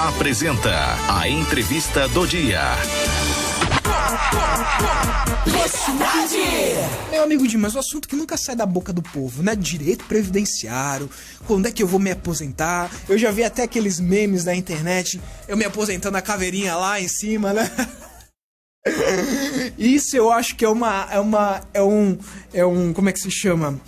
apresenta a entrevista do dia. Meu amigo Dimas, o assunto que nunca sai da boca do povo, né? Direito previdenciário, quando é que eu vou me aposentar? Eu já vi até aqueles memes na internet, eu me aposentando a caveirinha lá em cima, né? Isso eu acho que é um, como é que se chama?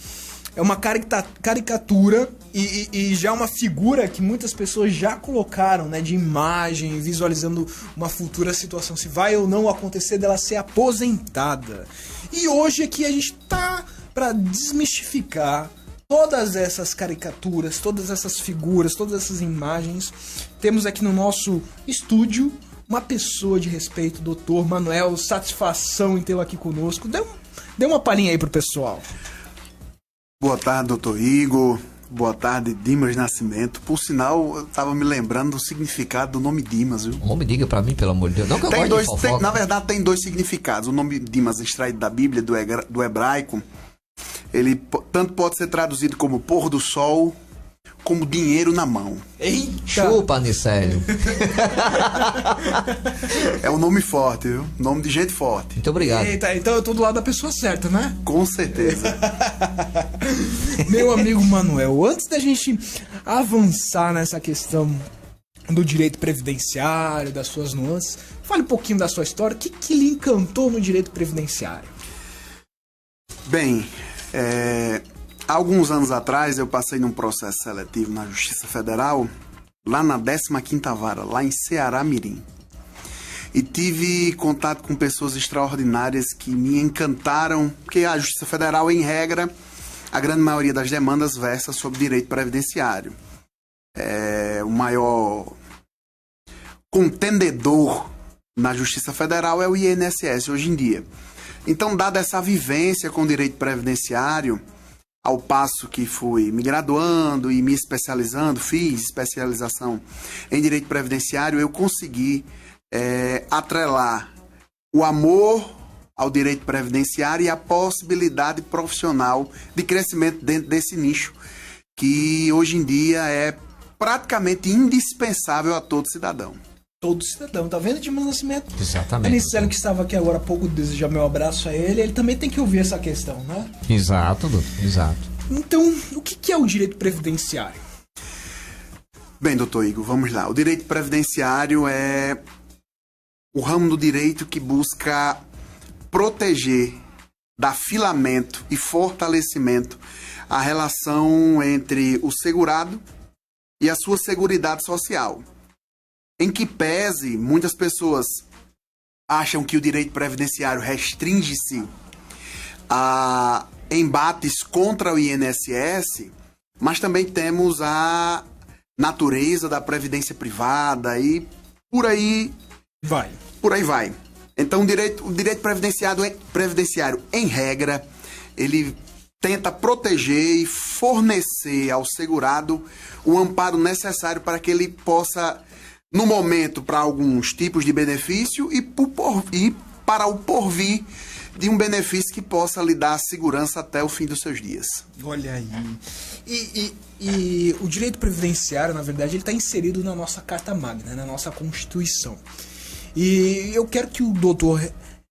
É uma caricatura e já uma figura que muitas pessoas já colocaram, né, de imagem, visualizando uma futura situação, se vai ou não acontecer dela ser aposentada. E hoje aqui a gente tá para desmistificar todas essas caricaturas, todas essas figuras, todas essas imagens. Temos aqui no nosso estúdio uma pessoa de respeito, Dr. Manuel, satisfação em tê-lo aqui conosco. Dê uma palhinha aí pro pessoal. Boa tarde, doutor Igor. Boa tarde, Dimas Nascimento. Por sinal, eu tava me lembrando do significado do nome Dimas, viu? Homem, diga pra mim, pelo amor de Deus. Não que eu gosto de fofoca. Na verdade, tem dois significados. O nome Dimas, extraído da Bíblia, do hebraico, ele tanto pode ser traduzido como pôr do sol, como dinheiro na mão. Eita! Chupa, Anicélio. É um nome forte, viu? Nome de gente forte. Muito obrigado. Eita, então eu tô do lado da pessoa certa, né? Com certeza. Meu amigo Manuel, antes da gente avançar nessa questão do direito previdenciário, das suas nuances, fale um pouquinho da sua história. O que lhe encantou no direito previdenciário? Bem, há alguns anos atrás eu passei num processo seletivo na Justiça Federal, lá na 15ª Vara, lá em Ceará Mirim. E tive contato com pessoas extraordinárias que me encantaram, porque a Justiça Federal, em regra, a grande maioria das demandas versa sobre direito previdenciário. O maior contendedor na Justiça Federal é o INSS hoje em dia. Então, dada essa vivência com o direito previdenciário, ao passo que fui me graduando e me especializando, fiz especialização em direito previdenciário, eu consegui atrelar o amor ao direito previdenciário e a possibilidade profissional de crescimento dentro desse nicho, que hoje em dia é praticamente indispensável a todo cidadão. Todo cidadão, tá vendo, Dimas Nascimento? Exatamente. Anicélio, que estava aqui agora há pouco, desejar meu abraço a ele também tem que ouvir essa questão, né? Exato, doutor. Exato. Então, o que é o direito previdenciário? Bem, doutor Igor, vamos lá. O direito previdenciário é o ramo do direito que busca proteger, dar filamento e fortalecimento a relação entre o segurado e a sua seguridade social. Em que pese, muitas pessoas acham que o direito previdenciário restringe-se a embates contra o INSS, mas também temos a natureza da previdência privada e por aí vai. Então, o direito previdenciário, em regra, ele tenta proteger e fornecer ao segurado o amparo necessário para que ele possa, no momento, para alguns tipos de benefício e para o porvir de um benefício que possa lhe dar segurança até o fim dos seus dias. Olha aí. E o direito previdenciário, na verdade, ele está inserido na nossa Carta Magna, na nossa Constituição. E eu quero que o doutor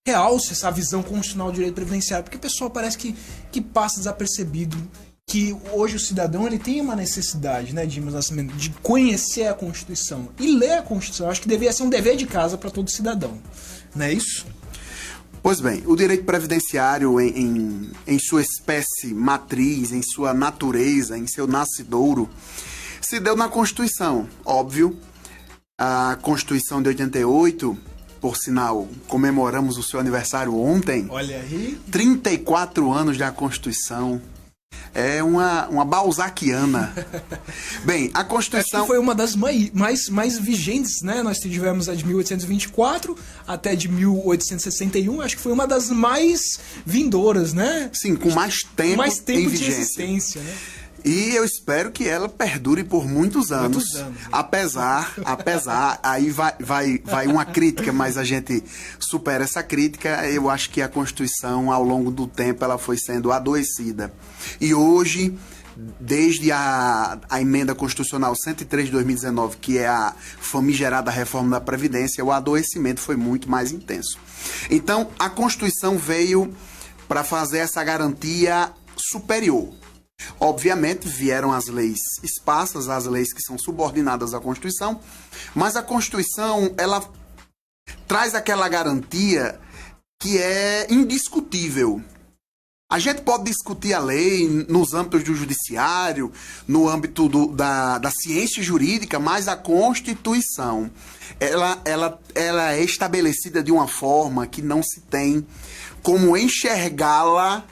realce essa visão constitucional do direito previdenciário, porque o pessoal parece que passa desapercebido que hoje o cidadão ele tem uma necessidade, né, Dimas Nascimento, de conhecer a Constituição e ler a Constituição. Eu acho que deveria ser um dever de casa para todo cidadão. Não é isso? Pois bem, o direito previdenciário em sua espécie matriz, em sua natureza, em seu nascidouro, se deu na Constituição, óbvio. A Constituição de 88, por sinal, comemoramos o seu aniversário ontem. Olha aí. 34 anos da Constituição. É uma balzaquiana. Bem, a Constituição... Acho que foi uma das mais vigentes, né? Nós tivemos a de 1824 até de 1861. Acho que foi uma das mais vindouras, né? Sim, com mais tempo em de vigência. existência, né? E eu espero que ela perdure por muitos anos. Apesar, aí vai uma crítica, mas a gente supera essa crítica. Eu acho que a Constituição, ao longo do tempo, ela foi sendo adoecida. E hoje, desde a emenda constitucional 103 de 2019, que é a famigerada reforma da Previdência, o adoecimento foi muito mais intenso. Então, a Constituição veio para fazer essa garantia superior. Obviamente, vieram as leis esparsas, as leis que são subordinadas à Constituição, mas a Constituição, ela traz aquela garantia que é indiscutível. A gente pode discutir a lei nos âmbitos do judiciário, no âmbito da ciência jurídica, mas a Constituição, ela é estabelecida de uma forma que não se tem como enxergá-la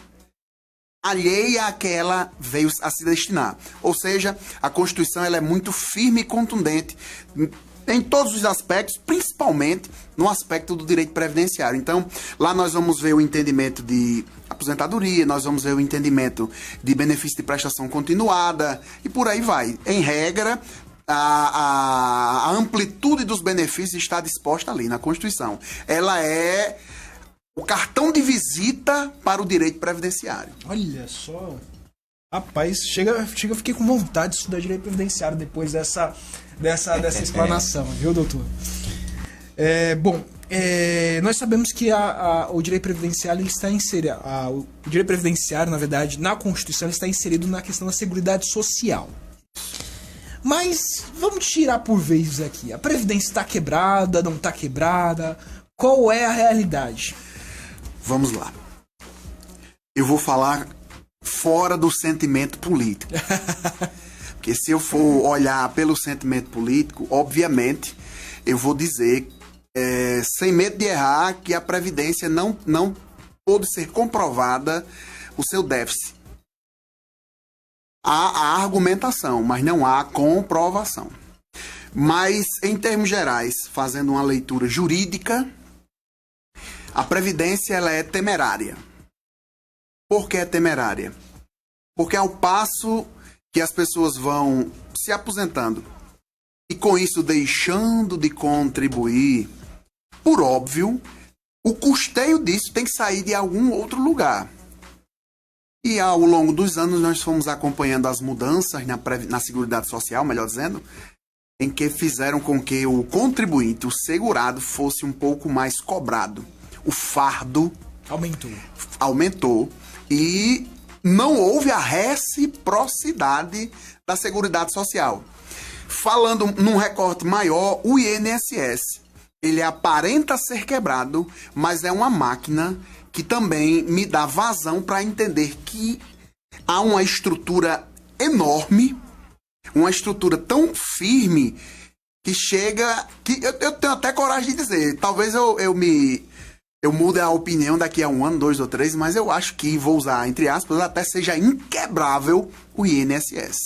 alheia a que ela veio a se destinar. Ou seja, a Constituição ela é muito firme e contundente em todos os aspectos, principalmente no aspecto do direito previdenciário. Então, lá nós vamos ver o entendimento de aposentadoria, nós vamos ver o entendimento de benefício de prestação continuada e por aí vai. Em regra, a amplitude dos benefícios está disposta ali na Constituição. Ela é o cartão de visita para o direito previdenciário. Olha só. Rapaz, fiquei com vontade de estudar direito previdenciário depois dessa explanação, viu, doutor? Nós sabemos que o direito previdenciário ele está inserido, o direito previdenciário, na verdade, na Constituição, ele está inserido na questão da Seguridade Social. Mas vamos tirar por vezes aqui. A Previdência está quebrada, não está quebrada? Qual é a realidade? Vamos lá. Eu vou falar fora do sentimento político. Porque se eu for olhar pelo sentimento político, obviamente, eu vou dizer, sem medo de errar, que a Previdência não pôde ser comprovada o seu déficit. Há a argumentação, mas não há comprovação. Mas, em termos gerais, fazendo uma leitura jurídica, a Previdência ela é temerária. Por que é temerária? Porque ao passo que as pessoas vão se aposentando e com isso deixando de contribuir, por óbvio, o custeio disso tem que sair de algum outro lugar. E ao longo dos anos nós fomos acompanhando as mudanças na Seguridade Social, melhor dizendo, em que fizeram com que o contribuinte, o segurado, fosse um pouco mais cobrado. O fardo aumentou e não houve a reciprocidade da Seguridade Social. Falando num recorte maior, o INSS, ele aparenta ser quebrado, mas é uma máquina que também me dá vazão para entender que há uma estrutura enorme, uma estrutura tão firme que chega... que eu tenho até coragem de dizer, talvez eu mude a opinião daqui a 1 ano, 2 ou 3, mas eu acho que, vou usar entre aspas, até seja inquebrável o INSS.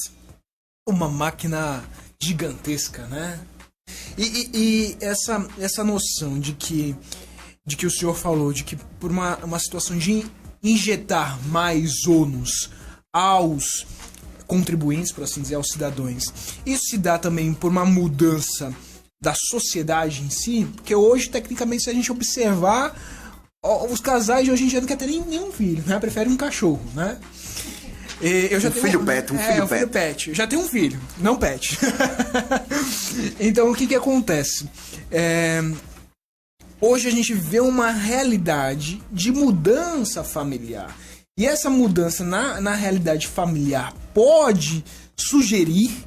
Uma máquina gigantesca, né? E essa noção de que o senhor falou, de que por uma situação de injetar mais ônus aos contribuintes, por assim dizer, aos cidadãos, isso se dá também por uma mudança da sociedade em si, porque hoje, tecnicamente, se a gente observar, os casais de hoje em dia não querem ter nenhum filho, né? Preferem um cachorro, né? Eu já tenho um filho pet. Eu já tenho um filho, não pet. Então, o que acontece? Hoje a gente vê uma realidade de mudança familiar. E essa mudança na realidade familiar pode sugerir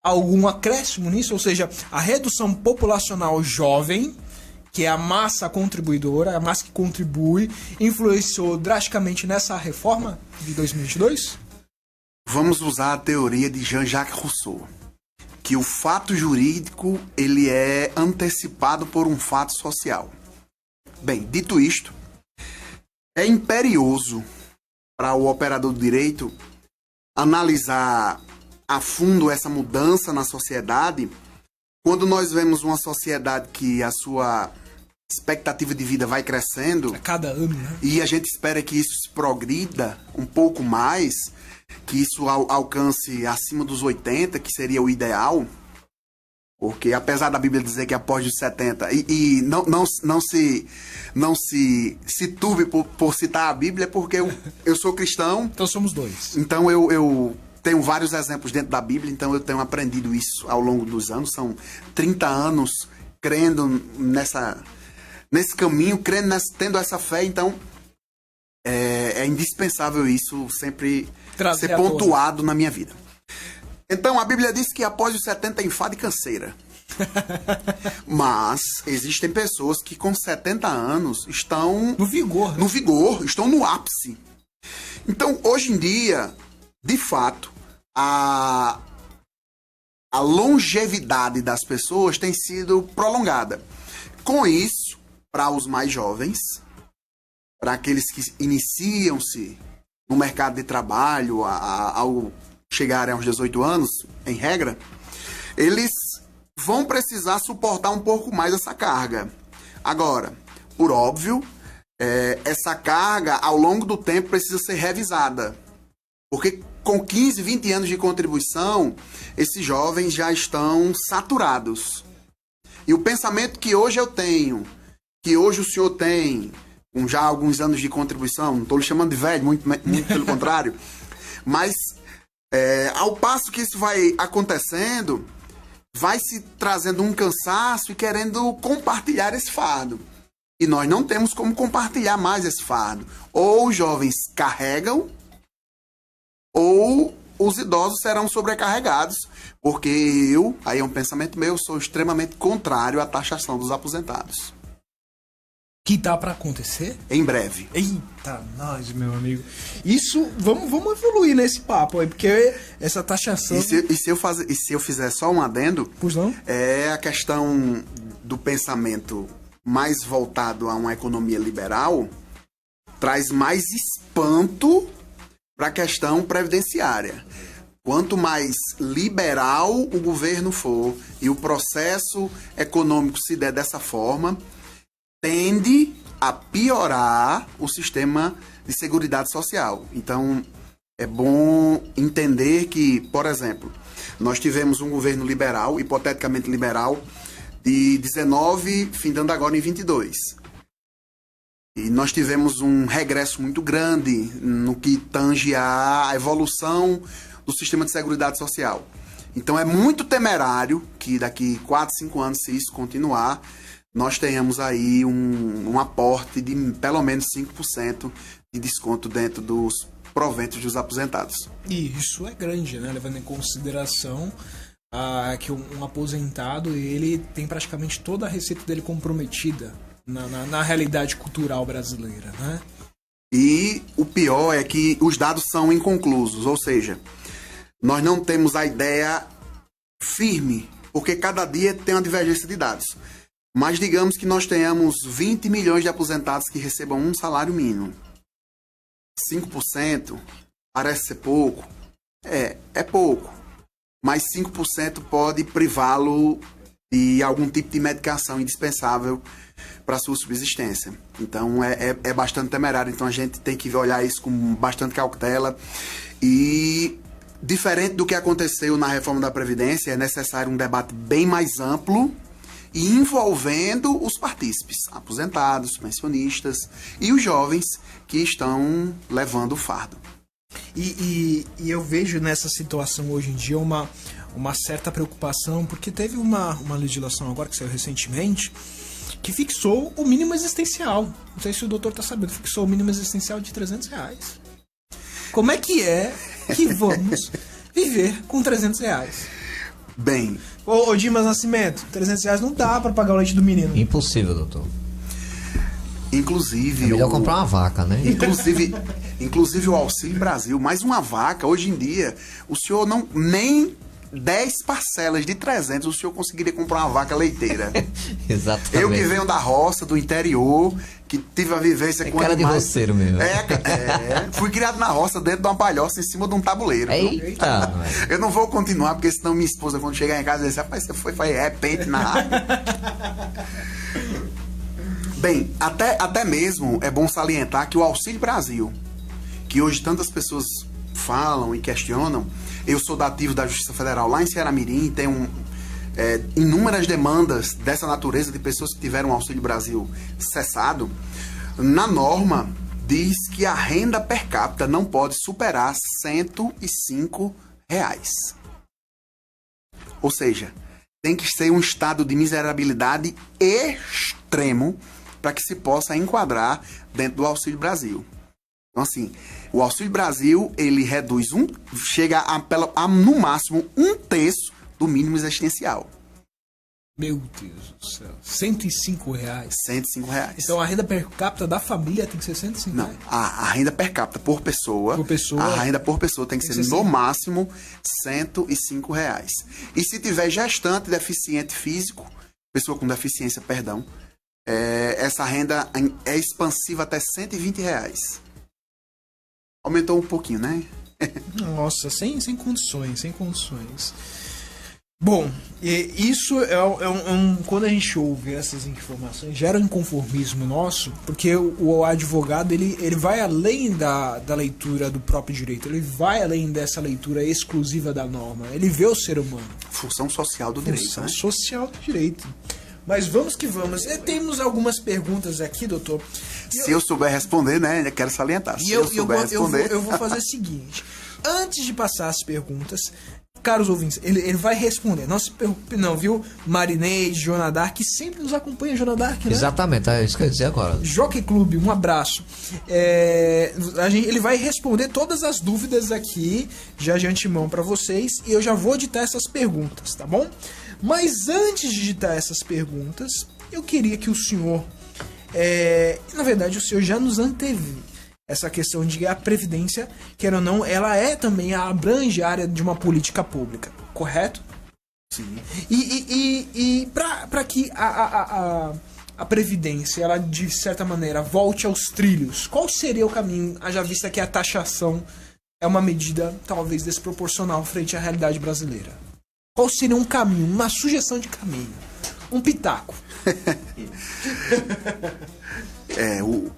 algum acréscimo nisso, ou seja, a redução populacional jovem, que é a massa contribuidora, a massa que contribui, influenciou drasticamente nessa reforma de 2022? Vamos usar a teoria de Jean-Jacques Rousseau, que o fato jurídico ele é antecipado por um fato social. Bem, dito isto, é imperioso para o operador do direito analisar a fundo essa mudança na sociedade, quando nós vemos uma sociedade que a sua expectativa de vida vai crescendo a cada ano, né? E a gente espera que isso se progrida um pouco mais, que isso alcance acima dos 80, que seria o ideal, porque apesar da Bíblia dizer que após os 70, e não se turbe por citar a Bíblia, porque eu sou cristão. Então somos dois. Então eu tenho vários exemplos dentro da Bíblia, então eu tenho aprendido isso ao longo dos anos. São 30 anos crendo nesse caminho, tendo essa fé, então é indispensável isso sempre ser pontuado na minha vida. Então a Bíblia diz que após os 70 enfado e canseira. Mas existem pessoas que com 70 anos estão no vigor, no vigor, estão no ápice. Então, hoje em dia, de fato, a longevidade das pessoas tem sido prolongada. Com isso, para os mais jovens, para aqueles que iniciam-se no mercado de trabalho ao chegarem aos 18 anos, em regra, eles vão precisar suportar um pouco mais essa carga. Agora, por óbvio, essa carga, ao longo do tempo, precisa ser revisada. Porque com 15, 20 anos de contribuição, esses jovens já estão saturados. E o pensamento que hoje eu tenho, que hoje o senhor tem, com já alguns anos de contribuição, não estou lhe chamando de velho, muito pelo contrário, mas ao passo que isso vai acontecendo, vai se trazendo um cansaço e querendo compartilhar esse fardo. E nós não temos como compartilhar mais esse fardo. Ou os jovens carregam, ou os idosos serão sobrecarregados. Porque aí é um pensamento meu, sou extremamente contrário à taxação dos aposentados. Que tá pra acontecer? Em breve. Eita, nós, meu amigo. Isso, vamos evoluir nesse papo aí, porque essa taxação... E se eu fizer só um adendo... Pois não? É a questão do pensamento mais voltado a uma economia liberal, traz mais espanto para a questão previdenciária. Quanto mais liberal o governo for e o processo econômico se der dessa forma, tende a piorar o sistema de seguridade social. Então, é bom entender que, por exemplo, nós tivemos um governo liberal, hipoteticamente liberal, de 19, findando agora em 22. E nós tivemos um regresso muito grande no que tange a evolução do sistema de seguridade social. Então, é muito temerário que daqui 4, 5 anos, se isso continuar, nós tenhamos aí um aporte de pelo menos 5% de desconto dentro dos proventos dos aposentados. E isso é grande, né? Levando em consideração que um aposentado, ele tem praticamente toda a receita dele comprometida na realidade cultural brasileira, né? E o pior é que os dados são inconclusos, ou seja, nós não temos a ideia firme, porque cada dia tem uma divergência de dados. Mas digamos que nós tenhamos 20 milhões de aposentados que recebam um salário mínimo. 5% parece ser pouco. É pouco. Mas 5% pode privá-lo de algum tipo de medicação indispensável para a sua subsistência. Então é bastante temerário. Então a gente tem que olhar isso com bastante cautela. E diferente do que aconteceu na reforma da Previdência, é necessário um debate bem mais amplo e envolvendo os partícipes, aposentados, pensionistas e os jovens que estão levando o fardo. E eu vejo nessa situação hoje em dia uma certa preocupação, porque teve uma legislação agora que saiu recentemente que fixou o mínimo existencial. Não sei se o doutor está sabendo, fixou o mínimo existencial de R$300. Como é que vamos viver com R$300? Bem... Ô Dimas Nascimento, R$300 não dá pra pagar o leite do menino. Impossível, doutor. Inclusive... É melhor comprar uma vaca, né? Inclusive o Auxílio Brasil, mais uma vaca, hoje em dia, o senhor nem 10 parcelas de 300, o senhor conseguiria comprar uma vaca leiteira. Exatamente. Eu que venho da roça, do interior, que tive a vivência com cara animais... de roceiro mesmo. Fui criado na roça, dentro de uma palhoça, em cima de um tabuleiro. Eita! Eu não vou continuar, porque senão minha esposa, quando chegar em casa, vai dizer, rapaz, você foi repente na água. Bem, até mesmo é bom salientar que o Auxílio Brasil, que hoje tantas pessoas falam e questionam, eu sou dativo da Justiça Federal lá em Ceará-Mirim, tenho inúmeras demandas dessa natureza de pessoas que tiveram o Auxílio Brasil cessado. Na norma, diz que a renda per capita não pode superar R$105. Ou seja, tem que ser um estado de miserabilidade extremo para que se possa enquadrar dentro do Auxílio Brasil. Então, assim, o Auxílio Brasil, ele reduz chega a no máximo 1/3 do mínimo existencial. Meu Deus do céu. R$105. R$105. Então a renda per capita da família tem que ser R$105? Não, a renda per capita por pessoa, a renda por pessoa tem que ser no máximo R$105. E se tiver gestante deficiente físico, pessoa com deficiência, perdão, essa renda é expansiva até R$120. Aumentou um pouquinho, né? Nossa, sem condições. Bom, isso quando a gente ouve essas informações, gera um inconformismo nosso, porque o advogado ele vai além da leitura do próprio direito, ele vai além dessa leitura exclusiva da norma, ele vê o ser humano. Função social do direito. Função né? social do direito. Mas vamos que vamos. Temos algumas perguntas aqui, doutor. Se eu souber responder, né? Eu quero salientar. Se eu souber responder... Eu vou fazer o seguinte. Antes de passar as perguntas, caros ouvintes, ele vai responder. Não, viu? Marinês, Jonadar, que sempre nos acompanha, Jonadar, né? Exatamente, é isso que eu ia dizer agora. Jockey Clube, um abraço. Ele vai responder todas as dúvidas aqui, já de antemão para vocês, e eu já vou ditar essas perguntas, tá bom? Mas antes de ditar essas perguntas, eu queria que o senhor... na verdade, o senhor já nos anteve essa questão de a Previdência, quer ou não, ela também abrange a área de uma política pública, correto? Sim. E para que a Previdência, ela de certa maneira, volte aos trilhos, qual seria o caminho, haja vista que a taxação é uma medida talvez desproporcional frente à realidade brasileira? Qual seria um caminho, uma sugestão de caminho? Um pitaco.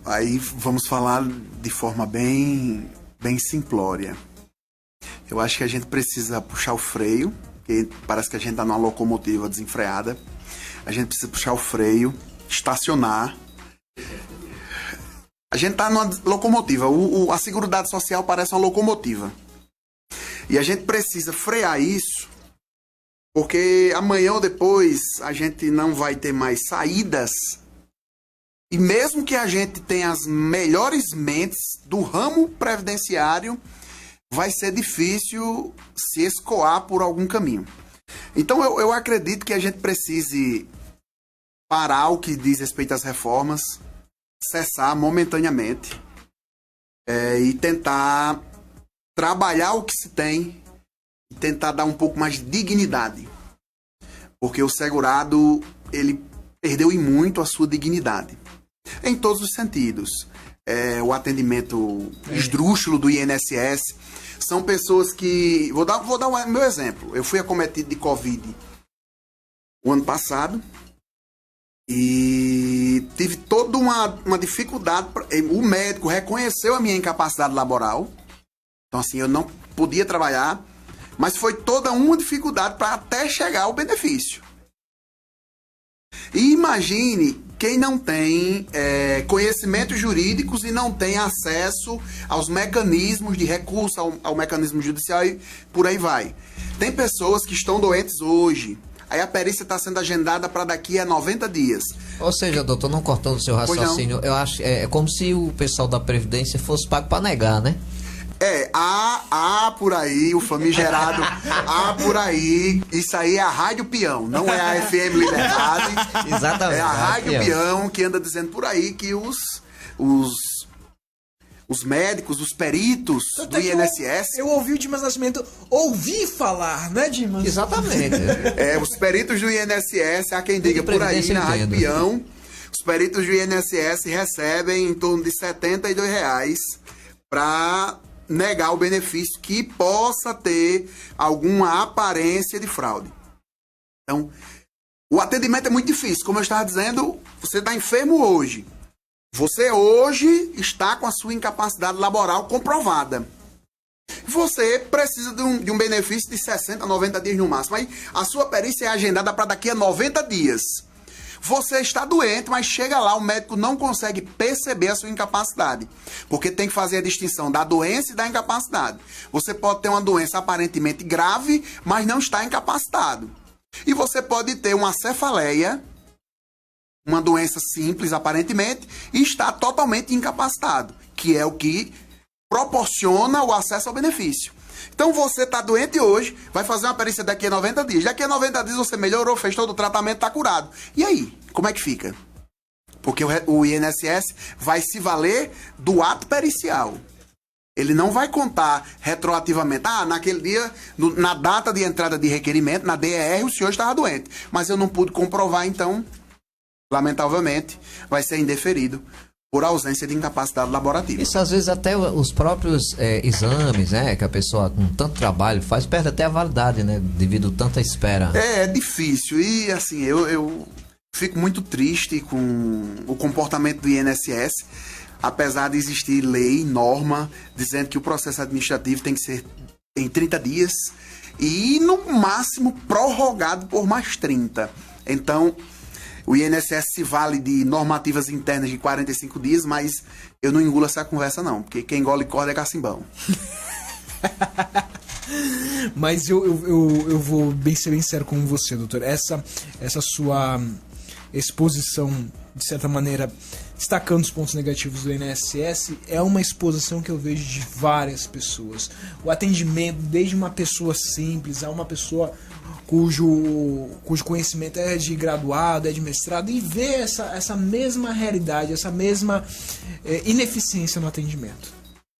Aí vamos falar de forma bem simplória. Eu acho que a gente precisa puxar o freio, porque parece que a gente está numa locomotiva desenfreada. A gente precisa puxar o freio, estacionar. A gente está numa locomotiva. A Seguridade Social parece uma locomotiva. E a gente precisa frear isso, porque amanhã ou depois a gente não vai ter mais saídas. E mesmo que a gente tenha as melhores mentes do ramo previdenciário, vai ser difícil se escoar por algum caminho. Então eu acredito que a gente precise parar o que diz respeito às reformas, cessar momentaneamente e tentar trabalhar o que se tem e tentar dar um pouco mais de dignidade. Porque o segurado, ele perdeu em muito a sua dignidade. Em todos os sentidos. O atendimento esdrúxulo do INSS. São pessoas que... Vou dar o meu exemplo. Eu fui acometido de Covid o ano passado e tive toda uma dificuldade. O médico reconheceu a minha incapacidade laboral. Então, assim, eu não podia trabalhar, mas foi toda uma dificuldade para até chegar ao benefício. E imagine quem não tem conhecimentos jurídicos e não tem acesso aos mecanismos de recurso, ao mecanismo judicial e por aí vai. Tem pessoas que estão doentes hoje, aí a perícia está sendo agendada para daqui a 90 dias. Ou seja, doutor, não cortando o seu raciocínio, eu acho é como se o pessoal da Previdência fosse pago para negar, né? Há por aí, o famigerado, há por aí, isso aí é a Rádio Peão, não é a FM Liberdade. Exatamente. É a Rádio Peão que anda dizendo por aí que os médicos, os peritos do INSS... Eu ouvi o Dimas Nascimento, ouvi falar, né, Dimas? Exatamente. Os peritos do INSS, há quem diga por aí na Rádio Peão, os peritos do INSS recebem em torno de R$72 para negar o benefício que possa ter alguma aparência de fraude. Então, o atendimento é muito difícil. Como eu estava dizendo, você está enfermo hoje. Você hoje está com a sua incapacidade laboral comprovada. Você precisa de um benefício de 60, 90 dias no máximo. Aí a sua perícia é agendada para daqui a 90 dias. Você está doente, mas chega lá, o médico não consegue perceber a sua incapacidade. Porque tem que fazer a distinção da doença e da incapacidade. Você pode ter uma doença aparentemente grave, mas não está incapacitado. E você pode ter uma cefaleia, uma doença simples aparentemente, e está totalmente incapacitado, que é o que proporciona o acesso ao benefício. Então você está doente hoje, vai fazer uma perícia daqui a 90 dias. Daqui a 90 dias você melhorou, fez todo o tratamento, está curado. E aí, como é que fica? Porque o INSS vai se valer do ato pericial. Ele não vai contar retroativamente. Naquele dia, na data de entrada de requerimento, na DER, o senhor estava doente. Mas eu não pude comprovar, então, lamentavelmente, vai ser indeferido por ausência de incapacidade laborativa. Isso às vezes até os próprios exames, né, que a pessoa com tanto trabalho faz, perde até a validade, né, devido a tanta espera. É difícil e assim, eu fico muito triste com o comportamento do INSS, apesar de existir lei, norma, dizendo que o processo administrativo tem que ser em 30 dias e no máximo prorrogado por mais 30. Então, o INSS se vale de normativas internas de 45 dias, mas eu não engulo essa conversa não, porque quem engole corda é cacimbão. Mas eu vou ser bem sério com você, doutor. Essa sua exposição, de certa maneira, destacando os pontos negativos do INSS, é uma exposição que eu vejo de várias pessoas. O atendimento, desde uma pessoa simples a uma pessoa cujo conhecimento é de graduado, é de mestrado, e ver essa mesma realidade, essa mesma ineficiência no atendimento.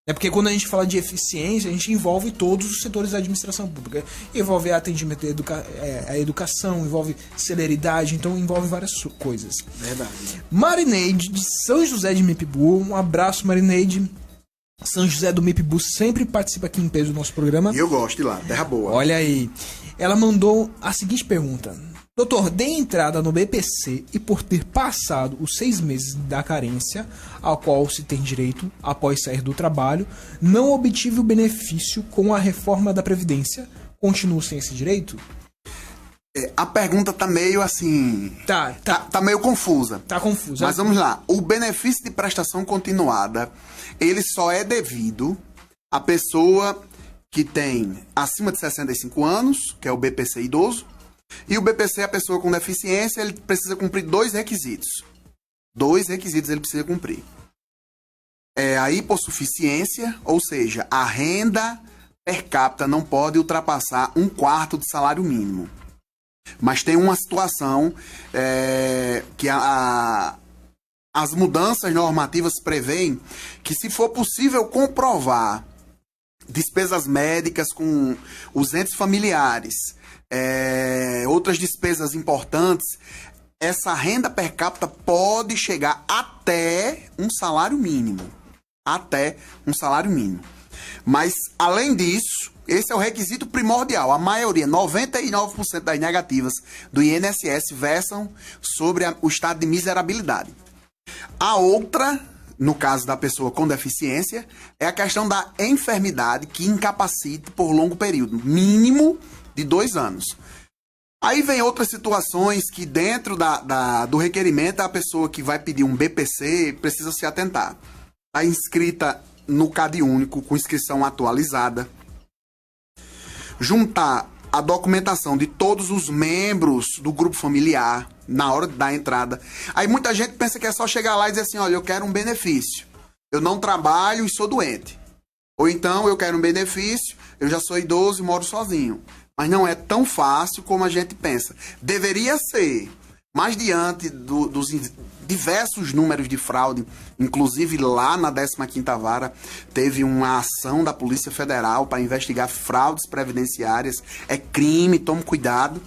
É porque quando a gente fala de eficiência, a gente envolve todos os setores da administração pública. Envolve atendimento à educação, envolve celeridade, então envolve várias coisas. Verdade. Marineide, de São José de Mipibu. Um abraço, Marineide. São José do Mipibu sempre participa aqui em peso do nosso programa. E eu gosto de lá, terra boa. Olha aí. Ela mandou a seguinte pergunta. Doutor, dei entrada no BPC e por ter passado os 6 meses da carência, ao qual se tem direito após sair do trabalho, não obtive o benefício com a reforma da Previdência. Continuo sem esse direito? A pergunta tá meio assim... Tá meio confusa. Tá confusa. Mas vamos lá. O benefício de prestação continuada, ele só é devido à pessoa que tem acima de 65 anos, que é o BPC idoso, e o BPC, a pessoa com deficiência, ele precisa cumprir 2 requisitos. 2 requisitos ele precisa cumprir. A hipossuficiência, ou seja, a renda per capita não pode ultrapassar 1/4 do salário mínimo. Mas tem uma situação que as mudanças normativas prevêem que, se for possível comprovar despesas médicas com os entes familiares, outras despesas importantes, essa renda per capita pode chegar até um salário mínimo. Até um salário mínimo. Mas, além disso, esse é o requisito primordial. A maioria, 99% das negativas do INSS versam sobre o estado de miserabilidade. A outra, no caso da pessoa com deficiência, é a questão da enfermidade que incapacita por longo período, mínimo de 2 anos. Aí vem outras situações que dentro do requerimento a pessoa que vai pedir um BPC precisa se atentar. Está inscrita no CadÚnico com inscrição atualizada. Juntar a documentação de todos os membros do grupo familiar na hora da entrada. Aí muita gente pensa que é só chegar lá e dizer assim, olha, eu quero um benefício. Eu não trabalho e sou doente. Ou então eu quero um benefício, eu já sou idoso e moro sozinho. Mas não é tão fácil como a gente pensa. Deveria ser, mas diante dos diversos números de fraude, inclusive lá na 15ª Vara, teve uma ação da Polícia Federal para investigar fraudes previdenciárias. É crime, tome cuidado.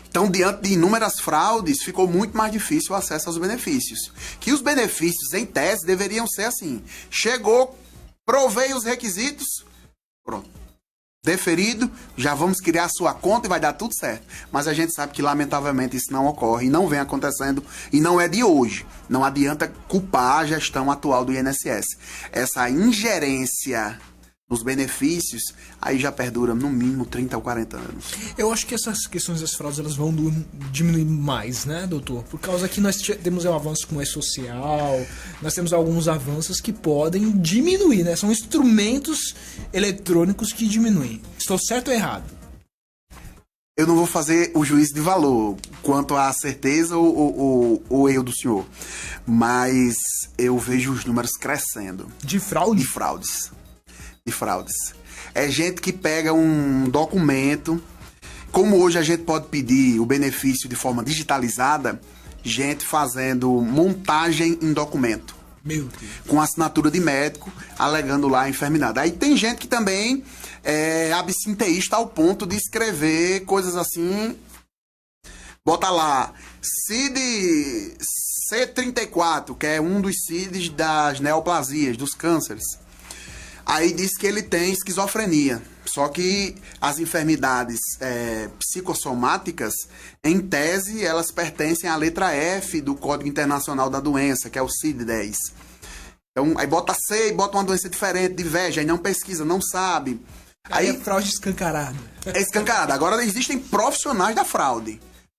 Então, diante de inúmeras fraudes, ficou muito mais difícil o acesso aos benefícios. Que os benefícios, em tese, deveriam ser assim. Chegou, provei os requisitos, pronto. Deferido, já vamos criar a sua conta e vai dar tudo certo. Mas a gente sabe que, lamentavelmente, isso não ocorre e não vem acontecendo e não é de hoje. Não adianta culpar a gestão atual do INSS. Essa ingerência nos benefícios, aí já perdura no mínimo 30 ou 40 anos. Eu acho que essas questões das fraudes elas vão diminuir mais, né, doutor? Por causa que nós temos um avanço com o E-Social, nós temos alguns avanços que podem diminuir, né? São instrumentos eletrônicos que diminuem. Estou certo ou errado? Eu não vou fazer o juízo de valor quanto à certeza ou erro do senhor, mas eu vejo os números crescendo. De fraude? De fraudes. É gente que pega um documento, como hoje a gente pode pedir o benefício de forma digitalizada, gente fazendo montagem em documento. Meu Deus. Com assinatura de médico, alegando lá a enfermidade. Aí tem gente que também é absinteísta ao ponto de escrever coisas assim. Bota lá, CID C34, que é um dos CIDs das neoplasias, dos cânceres. Aí diz que ele tem esquizofrenia. Só que as enfermidades psicossomáticas, em tese, elas pertencem à letra F do Código Internacional da Doença, que é o CID-10. Então, aí bota C e bota uma doença diferente, diverge, aí não pesquisa, não sabe. Aí é fraude escancarada. É escancarada. Agora existem profissionais da fraude.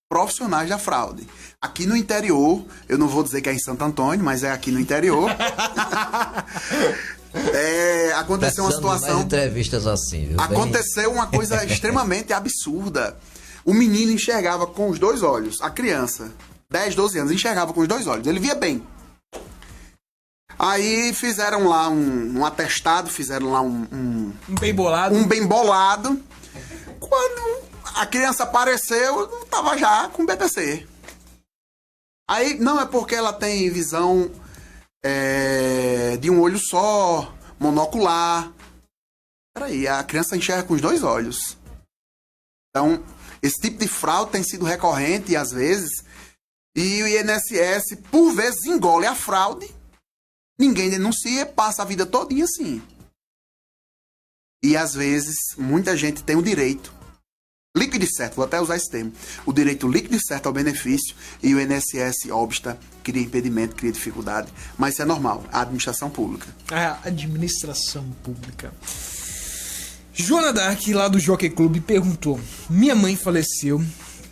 Profissionais da fraude. Aqui no interior, eu não vou dizer que é em Santo Antônio, mas é aqui no interior. Aconteceu uma situação. Mais entrevistas assim, viu? Aconteceu uma coisa extremamente absurda. O menino enxergava com os dois olhos. A criança, 10, 12 anos, enxergava com os dois olhos. Ele via bem. Aí fizeram lá um atestado, fizeram lá um bem bolado. Um bem bolado. Quando a criança apareceu, tava já com BPC. Aí, não é porque ela tem visão de um olho só, monocular. Peraí, a criança enxerga com os dois olhos. Então, esse tipo de fraude tem sido recorrente às vezes. E o INSS, por vezes, engole a fraude. Ninguém denuncia, passa a vida todinha assim. E às vezes, muita gente tem o direito líquido e certo, vou até usar esse termo, o direito líquido e certo ao benefício, e o INSS obsta, cria impedimento, cria dificuldade, mas isso é normal, a administração pública. A administração pública. Joana Dark, lá do Jockey Club, perguntou: minha mãe faleceu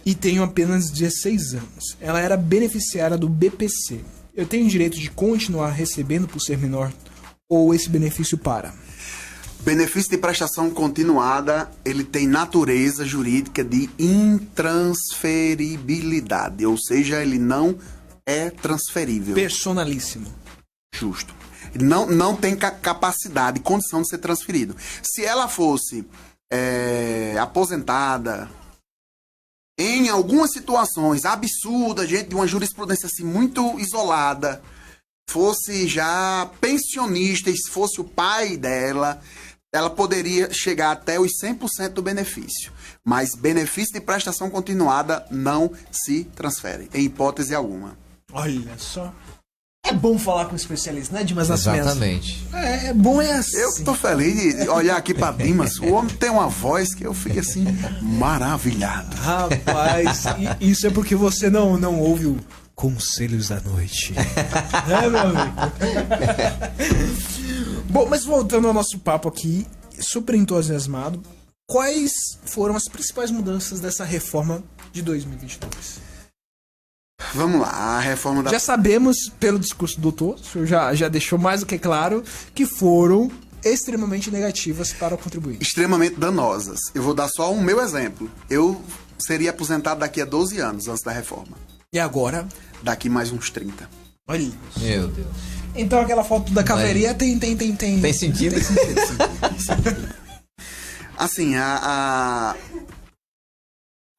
e tenho apenas 16 anos. Ela era beneficiária do BPC. Eu tenho direito de continuar recebendo por ser menor ou esse benefício para? Benefício de prestação continuada, ele tem natureza jurídica de intransferibilidade, ou seja, ele não é transferível. Personalíssimo. Justo. Ele não tem capacidade, condição de ser transferido. Se ela fosse aposentada, em algumas situações absurdas, gente, de uma jurisprudência assim, muito isolada, fosse já pensionista e se fosse o pai dela, ela poderia chegar até os 100% do benefício. Mas benefício de prestação continuada não se transfere, em hipótese alguma. Olha só. É bom falar com especialista, né, Dimas Nascimento? Exatamente. É bom, é assim. Eu tô feliz de olhar aqui pra Dimas. O homem tem uma voz que eu fico assim, maravilhado. Rapaz, isso é porque você não ouve o Conselhos da Noite. Né, meu amigo? Bom, mas voltando ao nosso papo aqui, super entusiasmado, quais foram as principais mudanças dessa reforma de 2022? Vamos lá, a reforma da... Já sabemos, pelo discurso do doutor, o senhor já deixou mais do que claro, que foram extremamente negativas para o contribuinte. Extremamente danosas. Eu vou dar só um meu exemplo. Eu seria aposentado daqui a 12 anos, antes da reforma. E agora? Daqui mais uns 30. Olha. Meu Deus. Então aquela foto da caveirinha tem sentido? Tem sentido, sim. Assim, a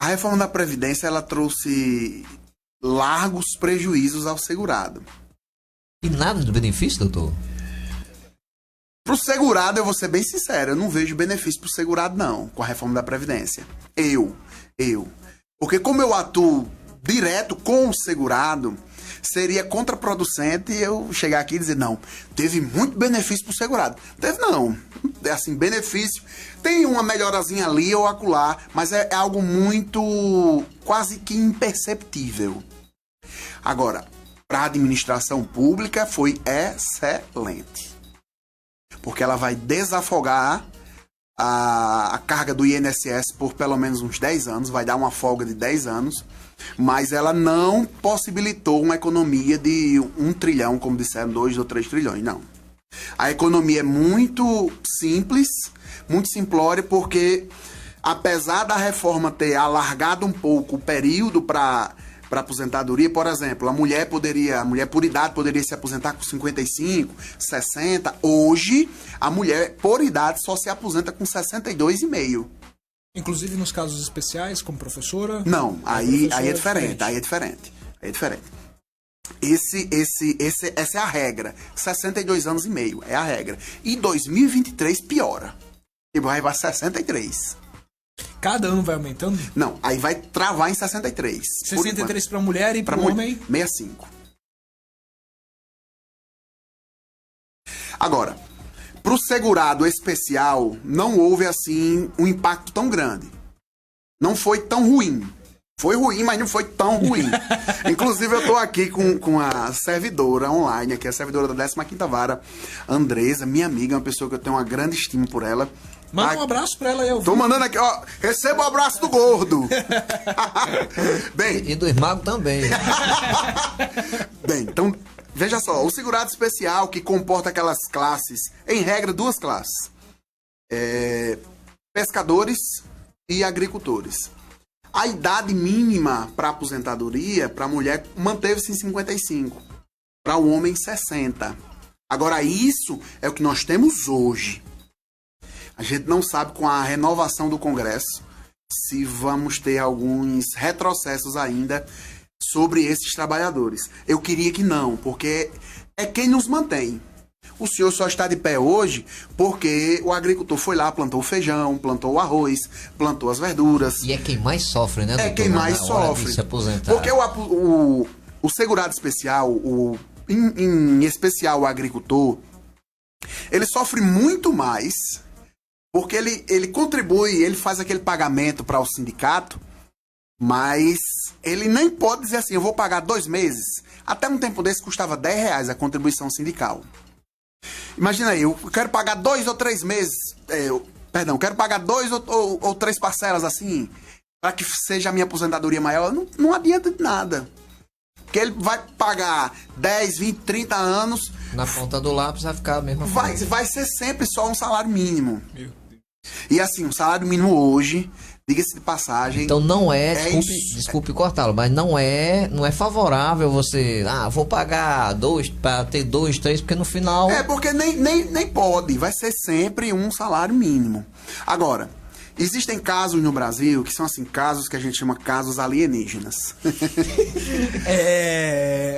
reforma da Previdência, ela trouxe largos prejuízos ao segurado. E nada do benefício, doutor? Pro segurado, eu vou ser bem sincero, eu não vejo benefício pro segurado, não, com a reforma da Previdência. Eu. Porque como eu atuo direto com o segurado, seria contraproducente eu chegar aqui e dizer, não, teve muito benefício pro segurado. Teve não. É assim, benefício. Tem uma melhorazinha ali ou acolá, mas é algo muito quase que imperceptível. Agora, para a administração pública foi excelente. porque ela vai desafogar a carga do INSS por pelo menos uns 10 anos, vai dar uma folga de 10 anos, mas ela não possibilitou uma economia de 1 trilhão, como disseram, 2 ou 3 trilhões, não. A economia é muito simples, muito simplória, porque apesar da reforma ter alargado um pouco o período para aposentadoria, por exemplo, a mulher por idade poderia se aposentar com 55, 60. Hoje, a mulher por idade só se aposenta com 62,5. Inclusive nos casos especiais, como professora? Não, aí é diferente, aí é diferente. Essa é a regra. 62 anos e meio é a regra. E 2023 piora. E vai para 63. Cada ano vai aumentando? Não, aí vai travar em 63. 63 para mulher e para homem? 65. Agora, para o segurado especial, não houve assim um impacto tão grande. Não foi tão ruim. Foi ruim, mas não foi tão ruim. Inclusive, eu estou aqui com a servidora online, aqui a servidora da 15ª Vara, Andresa, minha amiga, uma pessoa que eu tenho uma grande estima por ela. Manda um abraço pra ela aí. Tô mandando aqui, ó. Receba o abraço do gordo. Bem. E do magos também. Bem, então, veja só. O segurado especial que comporta aquelas classes, em regra, 2 classes. Pescadores e agricultores. A idade mínima para aposentadoria, para a mulher, manteve-se em 55. Para o homem, 60. Agora, isso é o que nós temos hoje. A gente não sabe, com a renovação do Congresso, se vamos ter alguns retrocessos ainda sobre esses trabalhadores. Eu queria que não, porque é quem nos mantém. O senhor só está de pé hoje porque o agricultor foi lá, plantou o feijão, plantou o arroz, plantou as verduras. E é quem mais sofre, né, doutor? É quem mais sofre. De se aposentar. Porque o segurado especial, em especial o agricultor, ele sofre muito mais, porque ele contribui, ele faz aquele pagamento para o sindicato, mas ele nem pode dizer assim, eu vou pagar 2 meses. Até um tempo desse custava R$10 a contribuição sindical. Imagina aí, eu quero pagar 2 ou 3 meses, quero pagar 2 ou 3 parcelas assim, para que seja a minha aposentadoria maior. Não adianta de nada. Porque ele vai pagar 10, 20, 30 anos. Na ponta do lápis vai ficar a mesma coisa. Vai ser sempre só um salário mínimo. Meu Deus. E assim, um salário mínimo hoje, diga-se de passagem. Então não desculpe cortá-lo, mas não é favorável você, vou pagar 2 para ter 2, 3, porque no final... Porque nem pode, vai ser sempre um salário mínimo. Agora, existem casos no Brasil que são assim, casos que a gente chama casos alienígenas.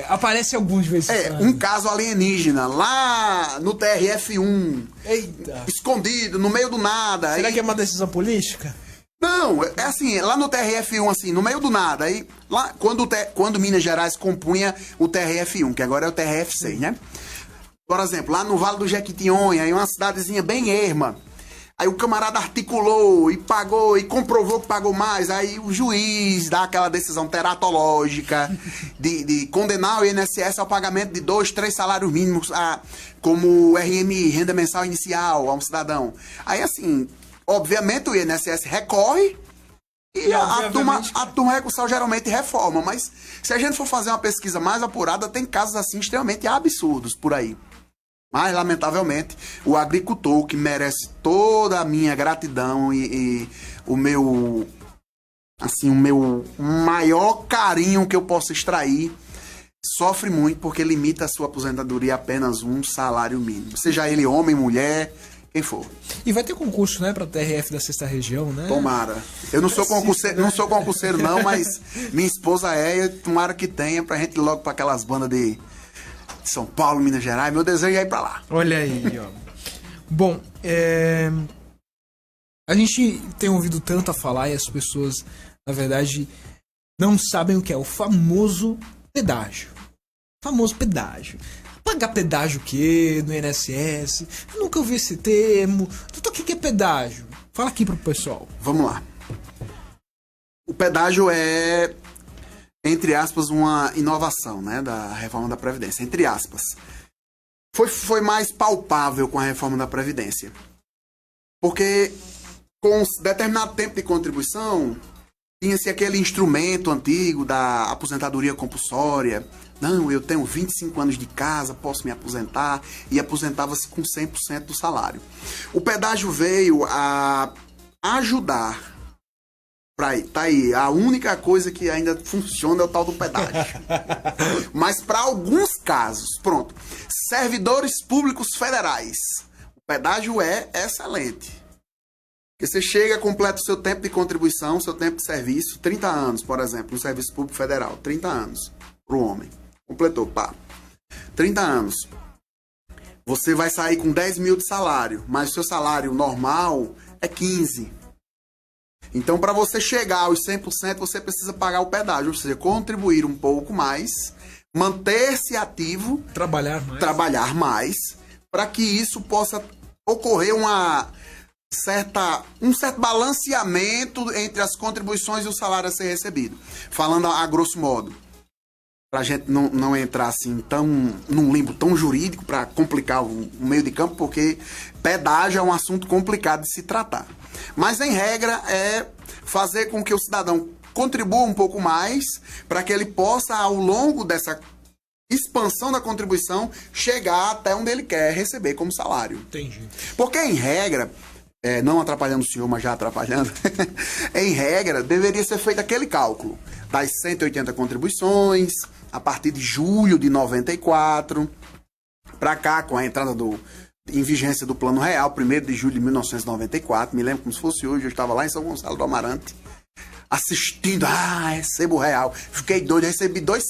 Aparece alguns de vez em quando. Um caso alienígena, lá no TRF1. Eita. Escondido, no meio do nada. Será que é uma decisão política? Não, é assim, lá no TRF1, assim, no meio do nada. Aí, lá, quando Minas Gerais compunha o TRF1, que agora é o TRF6, né? Por exemplo, lá no Vale do Jequitinhonha, aí uma cidadezinha bem erma. Aí o camarada articulou e pagou e comprovou que pagou mais. Aí o juiz dá aquela decisão teratológica de condenar o INSS ao pagamento de 2, 3 salários mínimos, como RMI, renda mensal inicial, a um cidadão. Aí assim, obviamente o INSS recorre e a turma recursal geralmente reforma. Mas se a gente for fazer uma pesquisa mais apurada, tem casos assim extremamente absurdos por aí. Mas, lamentavelmente, o agricultor, que merece toda a minha gratidão e o meu maior carinho que eu posso extrair, sofre muito porque limita a sua aposentadoria a apenas um salário mínimo. Seja ele homem, mulher, quem for. E vai ter concurso, né, para TRF da 6ª região, né? Tomara. Eu não sou concurseiro não, mas minha esposa e tomara que tenha pra gente ir logo para aquelas bandas de São Paulo, Minas Gerais. Meu desejo é ir pra lá. Olha aí, ó. Bom, a gente tem ouvido tanto a falar e as pessoas, na verdade, não sabem o que é o famoso pedágio. Pagar pedágio o quê? No INSS? Eu nunca ouvi esse termo. Doutor, o que é pedágio? Fala aqui pro pessoal. Vamos lá. O pedágio é, entre aspas, uma inovação, né, da reforma da Previdência, entre aspas. foi mais palpável com a reforma da Previdência. Porque com determinado tempo de contribuição, tinha-se aquele instrumento antigo da aposentadoria compulsória. Não, eu tenho 25 anos de casa, posso me aposentar, e aposentava-se com 100% do salário. O pedágio veio a ajudar. Tá aí, a única coisa que ainda funciona é o tal do pedágio. Mas para alguns casos, pronto, servidores públicos federais, o pedágio é excelente. Porque você chega, completa o seu tempo de contribuição, seu tempo de serviço, 30 anos, por exemplo, no Serviço Público Federal, 30 anos para o homem. Completou, pá. 30 anos. Você vai sair com 10 mil de salário, mas o seu salário normal é 15. Então, para você chegar aos 100%, você precisa pagar o pedágio, ou seja, contribuir um pouco mais, manter-se ativo, trabalhar mais, para que isso possa ocorrer um certo balanceamento entre as contribuições e o salário a ser recebido. Falando a grosso modo, para a gente não entrar assim num limbo tão jurídico, para complicar o meio de campo, porque pedágio é um assunto complicado de se tratar. Mas, em regra, é fazer com que o cidadão contribua um pouco mais para que ele possa, ao longo dessa expansão da contribuição, chegar até onde ele quer receber como salário. Entendi. Porque, em regra, não atrapalhando o senhor, mas já atrapalhando, em regra, deveria ser feito aquele cálculo das 180 contribuições, a partir de julho de 94, para cá, com a entrada em vigência do Plano Real, 1º de julho de 1994, me lembro como se fosse hoje, eu estava lá em São Gonçalo do Amarante, assistindo, recebo real, fiquei doido, recebi dois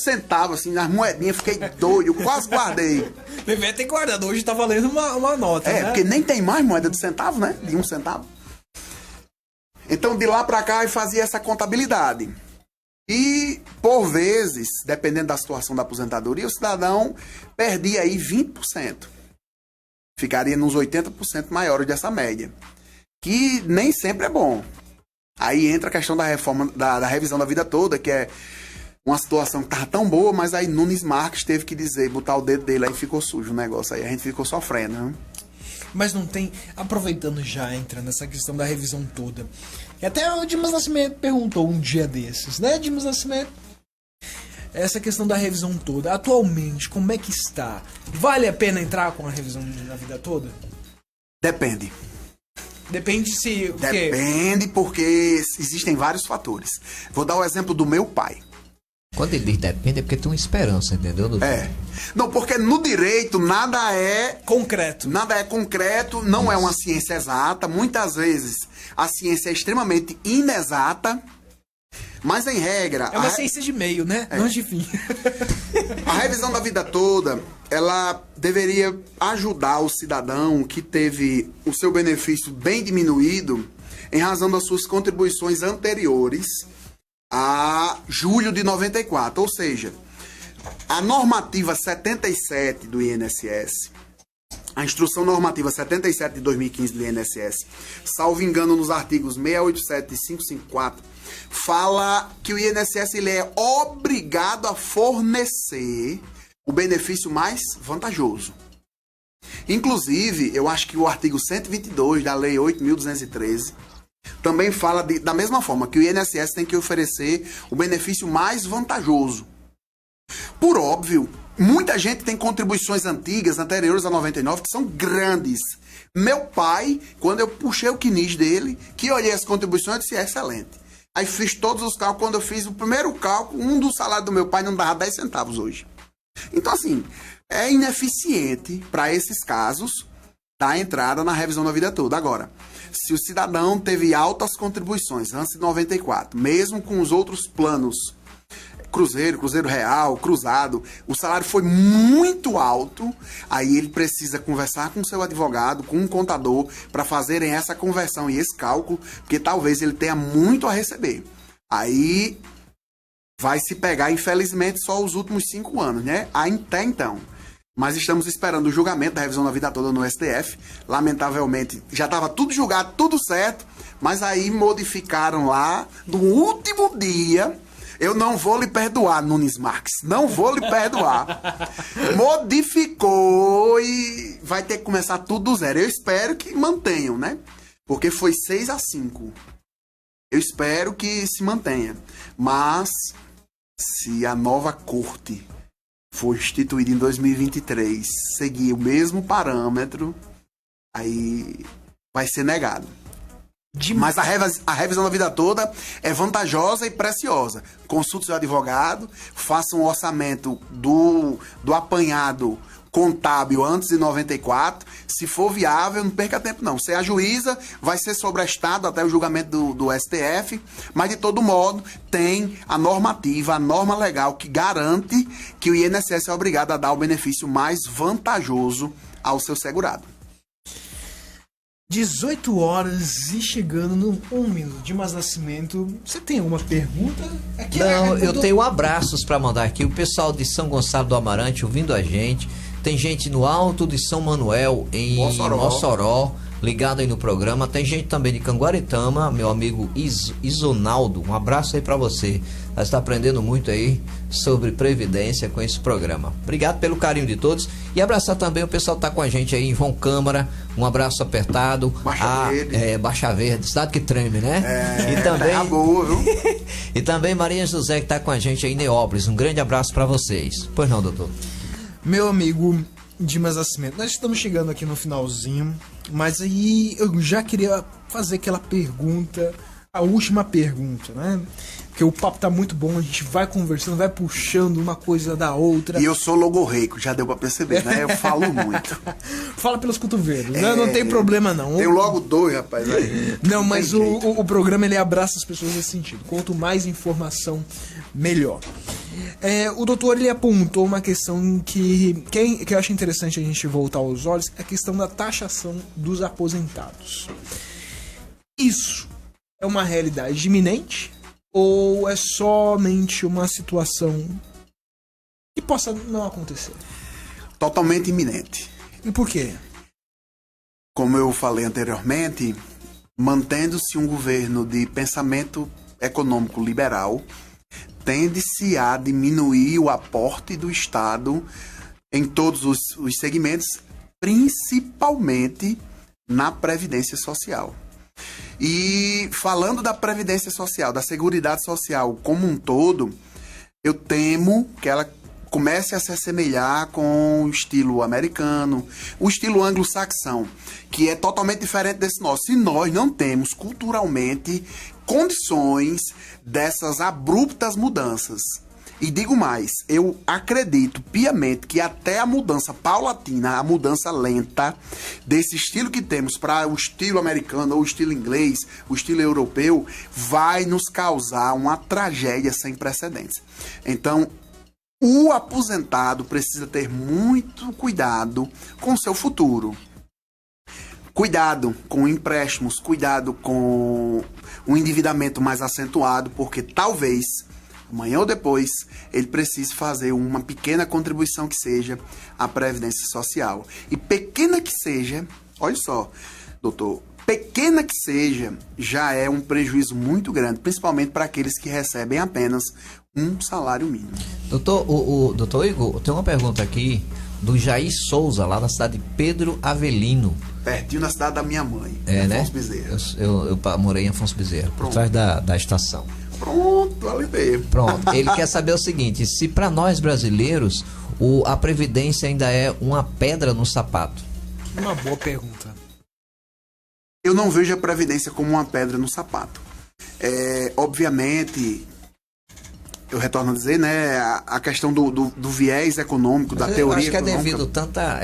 centavos, assim, nas moedinhas, fiquei doido, quase guardei. Devia ter guardado, hoje tá valendo uma nota, né? Porque nem tem mais moeda de centavo, né, de 1 centavo. Então, de lá para cá, eu fazia essa contabilidade. E, por vezes, dependendo da situação da aposentadoria, o cidadão perdia aí 20%. Ficaria nos 80% maiores dessa média. Que nem sempre é bom. Aí entra a questão da reforma, da revisão da vida toda, que é uma situação que estava tão boa, mas aí Nunes Marques teve que botar o dedo dele, aí ficou sujo o negócio. Aí a gente ficou sofrendo, né? Mas não tem, aproveitando já, entra nessa questão da revisão toda. E até o Dimas Nascimento perguntou um dia desses, né, Dimas Nascimento? Essa questão da revisão toda, atualmente, como é que está? Vale a pena entrar com a revisão da vida toda? Depende. Depende se... Depende porque existem vários fatores. Vou dar o exemplo do meu pai. Quando ele diz depende, é porque tem uma esperança, entendeu? Não, porque no direito nada é concreto. Nada é concreto, não é uma ciência exata. Muitas vezes a ciência é extremamente inexata. Mas, em regra... É uma ciência de meio, né? Não de fim. A revisão da vida toda, ela deveria ajudar o cidadão que teve o seu benefício bem diminuído em razão das suas contribuições anteriores a julho de 94. Ou seja, a normativa 77 do INSS, a instrução normativa 77 de 2015 do INSS, salvo engano nos artigos 687 e 554, fala que o INSS ele é obrigado a fornecer o benefício mais vantajoso. Inclusive, eu acho que o artigo 122 da Lei 8.213 também fala da mesma forma, que o INSS tem que oferecer o benefício mais vantajoso. Por óbvio, muita gente tem contribuições anteriores a 99, que são grandes. Meu pai, quando eu puxei o quinis dele, que olhei as contribuições, eu disse, excelente. Aí fiz todos os cálculos. Quando eu fiz o primeiro cálculo, do salário do meu pai não dava 10 centavos hoje. Então, assim, é ineficiente para esses casos dar entrada na revisão da vida toda. Agora, se o cidadão teve altas contribuições antes de 94, mesmo com os outros planos, Cruzeiro Real, Cruzado, o salário foi muito alto, aí ele precisa conversar com o seu advogado, com um contador, para fazerem essa conversão e esse cálculo, porque talvez ele tenha muito a receber. Aí vai se pegar, infelizmente, só os últimos 5 anos, né? Até então. Mas estamos esperando o julgamento da revisão da vida toda no STF. Lamentavelmente, já estava tudo julgado, tudo certo, mas aí modificaram lá, no último dia, Eu não vou lhe perdoar, Nunes Marques. Não vou lhe perdoar. Modificou e vai ter que começar tudo do zero. Eu espero que mantenham, né? Porque foi 6-5. Eu espero que se mantenha. Mas, se a nova corte for instituída em 2023, seguir o mesmo parâmetro, aí vai ser negado. Mas a revisão da vida toda é vantajosa e preciosa. Consulte seu advogado, faça um orçamento do apanhado contábil antes de 94. Se for viável, não perca tempo não. Você ajuiza, vai ser sobrestado até o julgamento do STF, mas de todo modo tem a normativa, a norma legal que garante que o INSS é obrigado a dar o benefício mais vantajoso ao seu segurado. 18 horas e chegando no 1 minuto de mais nascimento. Você tem alguma pergunta? Não, eu tenho abraços para mandar aqui. O pessoal de São Gonçalo do Amarante ouvindo a gente. Tem gente no Alto de São Manuel, em Mossoró, ligado aí no programa. Tem gente também de Canguaretama, meu amigo Isonaldo. Um abraço aí para você. Nós está aprendendo muito aí sobre previdência com esse programa. Obrigado pelo carinho de todos. E abraçar também o pessoal que tá com a gente aí em João Câmara. Um abraço apertado. Baixa Verde, cidade que treme, né? E também, boa, viu? E também Maria José que tá com a gente aí em Neópolis. Um grande abraço para vocês. Pois não, doutor? Meu amigo Dimas Nascimento, nós estamos chegando aqui no finalzinho, mas aí eu já queria fazer aquela pergunta, a última pergunta, né? Porque o papo tá muito bom, a gente vai conversando, vai puxando uma coisa da outra. E eu sou logorreico, já deu pra perceber, né? Eu falo muito. Fala pelos cotovelos, né? Não tem problema não. Tenho logo 2, rapaz. Aí. Não, mas o programa ele abraça as pessoas nesse sentido. Quanto mais informação, melhor. O doutor ele apontou uma questão que eu acho interessante a gente voltar aos olhos, a questão da taxação dos aposentados. Isso é uma realidade iminente ou é somente uma situação que possa não acontecer? Totalmente iminente. E por quê? Como eu falei anteriormente, mantendo-se um governo de pensamento econômico liberal, tende-se a diminuir o aporte do Estado em todos os segmentos, principalmente na Previdência Social. E falando da Previdência Social, da Seguridade Social como um todo, eu temo que ela comece a se assemelhar com o estilo americano, o estilo anglo-saxão, que é totalmente diferente desse nosso. E nós não temos culturalmente condições dessas abruptas mudanças. E digo mais, eu acredito piamente que até a mudança paulatina, a mudança lenta desse estilo que temos para o estilo americano, ou o estilo inglês, o estilo europeu, vai nos causar uma tragédia sem precedentes. Então, o aposentado precisa ter muito cuidado com o seu futuro. Cuidado com empréstimos, cuidado com um endividamento mais acentuado, porque talvez, amanhã ou depois, ele precise fazer uma pequena contribuição que seja à Previdência Social. E pequena que seja, olha só, doutor, pequena que seja, já é um prejuízo muito grande, principalmente para aqueles que recebem apenas um salário mínimo. Doutor Igor, tem uma pergunta aqui do Jair Souza, lá na cidade de Pedro Avelino. Pertinho da cidade da minha mãe, né? Afonso Bezerra. Eu morei em Afonso Bezerra, por trás da estação. Pronto, ali veio. Pronto, ele quer saber o seguinte, se para nós brasileiros a Previdência ainda é uma pedra no sapato. Uma boa pergunta. Eu não vejo a Previdência como uma pedra no sapato. Obviamente, eu retorno a dizer, né, a questão do viés econômico, da teoria acho que econômica. É devido tanta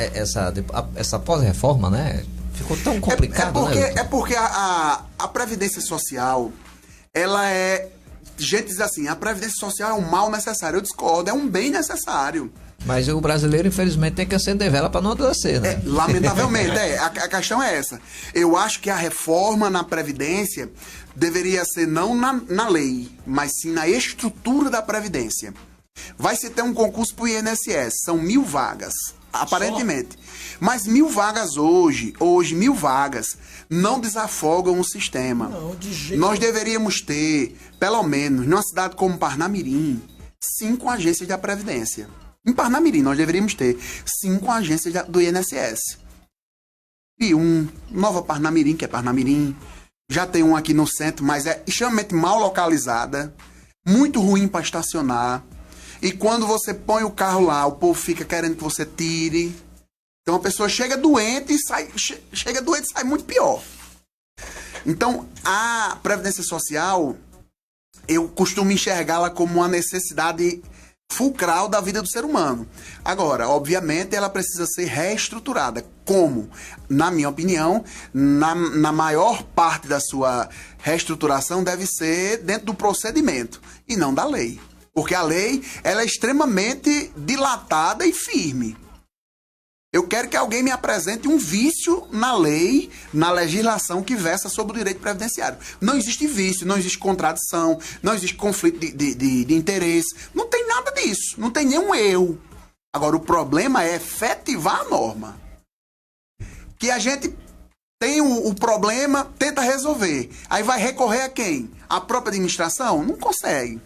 essa pós-reforma, né? Ficou tão complicado, né? É porque a Previdência Social, ela é... Gente diz assim, a Previdência Social é um mal necessário. Eu discordo, é um bem necessário. Mas o brasileiro, infelizmente, tem que acender vela para não adoecer, né? Lamentavelmente, a questão é essa. Eu acho que a reforma na Previdência deveria ser não na lei, mas sim na estrutura da Previdência. Vai se ter um concurso para o INSS, são 1.000 vagas. aparentemente. Mas 1.000 vagas hoje 1.000 vagas não desafogam o sistema. Não, de jeito Nós deveríamos ter, pelo menos, numa cidade como Parnamirim, 5 agências da Previdência. Em Parnamirim, nós deveríamos ter 5 agências do INSS. E Nova Parnamirim, que é Parnamirim. Já tem um aqui no centro, mas é extremamente mal localizada. Muito ruim para estacionar. E quando você põe o carro lá, o povo fica querendo que você tire. Então a pessoa chega doente e sai muito pior. Então a Previdência Social, eu costumo enxergá-la como uma necessidade fulcral da vida do ser humano. Agora, obviamente, ela precisa ser reestruturada. Como? Na minha opinião, na maior parte da sua reestruturação deve ser dentro do procedimento e não da lei. Porque a lei, ela é extremamente dilatada e firme. Eu quero que alguém me apresente um vício na lei, na legislação que versa sobre o direito previdenciário. Não existe vício, não existe contradição, não existe conflito de interesse. Não tem nada disso, não tem nenhum erro. Agora, o problema é efetivar a norma. Que a gente tem o problema, tenta resolver. Aí vai recorrer a quem? A própria administração? Não consegue.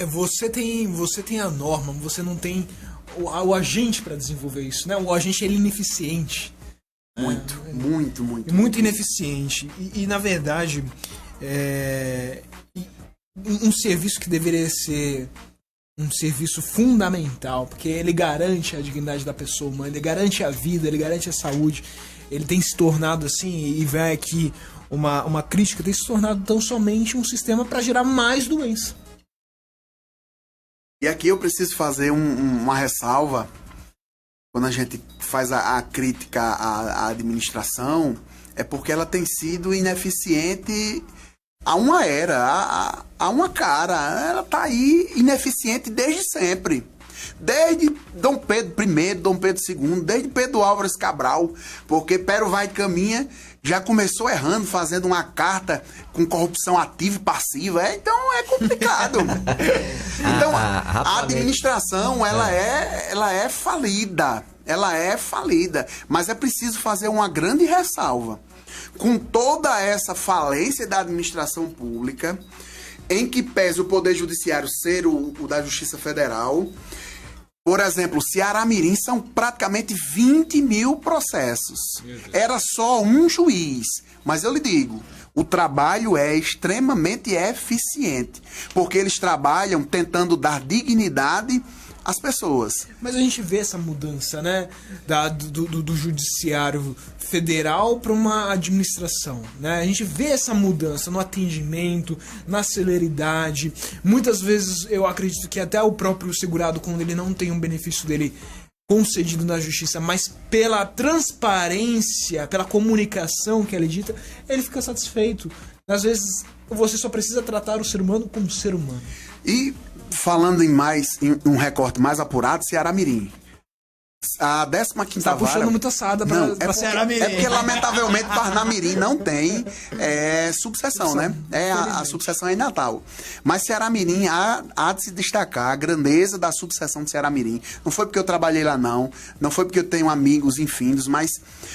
Você tem a norma, você não tem o agente para desenvolver isso, né? O agente ele é ineficiente. Muito ineficiente. E na verdade, um serviço que deveria ser um serviço fundamental, porque ele garante a dignidade da pessoa humana, ele garante a vida, ele garante a saúde. Ele tem se tornado assim, e vai aqui uma crítica, tem se tornado tão somente um sistema para gerar mais doença. E aqui eu preciso fazer uma ressalva. Quando a gente faz a crítica à administração, é porque ela tem sido ineficiente há uma era, há uma cara. Ela está aí ineficiente desde sempre. Desde Dom Pedro I, Dom Pedro II, desde Pedro Álvares Cabral, porque Pero vai caminha já começou errando, fazendo uma carta com corrupção ativa e passiva. Então é complicado. Então a administração ela é falida. Ela é falida. Mas é preciso fazer uma grande ressalva. Com toda essa falência da administração pública, em que pese o Poder Judiciário ser o da Justiça Federal. Por exemplo, Ceará-Mirim são praticamente 20.000 processos. Era só um juiz. Mas eu lhe digo, o trabalho é extremamente eficiente. Porque eles trabalham tentando dar dignidade às pessoas. Mas a gente vê essa mudança, né? Do judiciário federal para uma administração, né? A gente vê essa mudança no atendimento, na celeridade. Muitas vezes eu acredito que até o próprio segurado, quando ele não tem um benefício dele concedido na justiça, mas pela transparência, pela comunicação que ela dita, ele fica satisfeito. Às vezes você só precisa tratar o ser humano como ser humano. E falando em um recorte mais apurado, Ceará-Mirim. A 15ª tá puxando muita assada pra Ceará-Mirim. É porque, lamentavelmente, Parnamirim não tem subseção, né? A subseção é em Natal. Mas Ceará-Mirim há de se destacar a grandeza da subseção de Ceará-Mirim. Não foi porque eu trabalhei lá, não. Não foi porque eu tenho amigos infindos, mas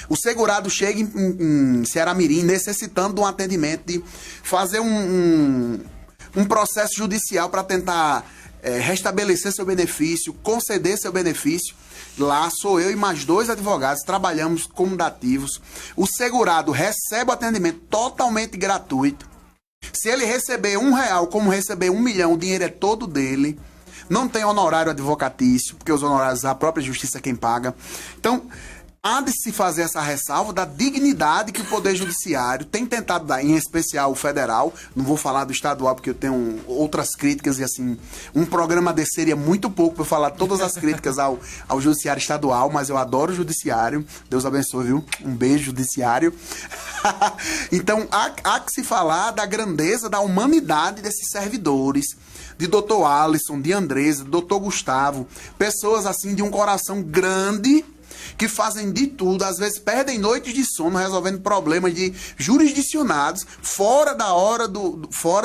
o segurado chega em Ceará-Mirim necessitando de um atendimento, de fazer um processo judicial para tentar restabelecer seu benefício, conceder seu benefício. Lá sou eu e mais 2 advogados, trabalhamos como dativos. O segurado recebe o atendimento totalmente gratuito. Se ele receber R$1, como receber 1 milhão, o dinheiro é todo dele. Não tem honorário advocatício, porque os honorários a própria justiça é quem paga. Então, há de se fazer essa ressalva da dignidade que o Poder Judiciário tem tentado dar, em especial o federal. Não vou falar do estadual, porque eu tenho outras críticas e, assim, um programa desse seria muito pouco para eu falar todas as críticas ao Judiciário estadual, mas eu adoro o Judiciário. Deus abençoe, viu? Um beijo, Judiciário. Então, há que se falar da grandeza, da humanidade desses servidores, de Dr. Alisson, de Andresa, de Dr. Gustavo, pessoas, assim, de um coração grande, que fazem de tudo, às vezes perdem noites de sono resolvendo problemas de jurisdicionados fora